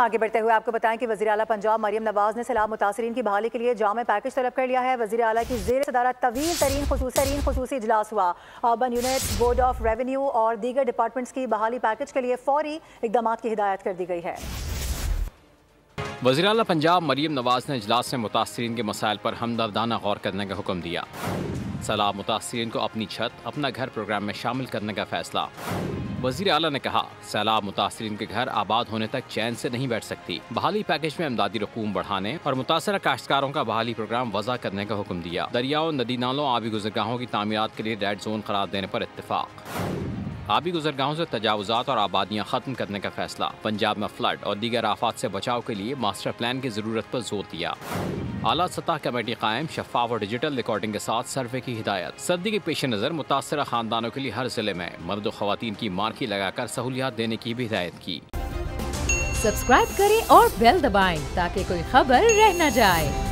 آگے بڑھتے ہوئے آپ کو بتائیں کہ وزیر اعلیٰ پنجاب مریم نواز نے سیلاب متاثرین کی بحالی کے لیے جامع پیکج طلب کر لیا ہے۔ وزیر اعلیٰ کی زیر صدارت طویل ترین خصوصی اجلاس ہوا۔ Urban unit, board of revenue اور دیگر ڈپارٹمنٹس کی بحالی پیکج کے لیے فوری اقدامات کی ہدایت کر دی گئی ہے۔ وزیر اعلیٰ پنجاب مریم نواز نے اجلاس میں متاثرین کے مسائل پر ہمدردانہ غور کرنے کا حکم دیا۔ سیلاب متاثرین کو اپنی چھت اپنا گھر پروگرام میں شامل کرنے کا فیصلہ۔ وزیر اعلیٰ نے کہا سیلاب متاثرین کے گھر آباد ہونے تک چین سے نہیں بیٹھ سکتی۔ بحالی پیکج میں امدادی رقوم بڑھانے اور متاثرہ کاشتکاروں کا بحالی پروگرام وضع کرنے کا حکم دیا۔ دریاؤں، ندی نالوں، آبی گزرگاہوں کی تعمیرات کے لیے ریڈ زون قرار دینے پر اتفاق۔ آبی گزرگاہوں سے تجاوزات اور آبادیاں ختم کرنے کا فیصلہ۔ پنجاب میں فلڈ اور دیگر آفات سے بچاؤ کے لیے ماسٹر پلان کی ضرورت پر زور دیا۔ اعلیٰ سطح کمیٹی قائم، شفاف اور ڈیجیٹل ریکارڈنگ کے ساتھ سروے کی ہدایت۔ سردی کے پیش نظر متاثرہ خاندانوں کے لیے ہر ضلع میں مرد و خواتین کی مارکی لگا کر سہولیات دینے کی بھی ہدایت کی۔ سبسکرائب کریں اور بیل دبائیں تاکہ کوئی خبر رہ نہ جائے۔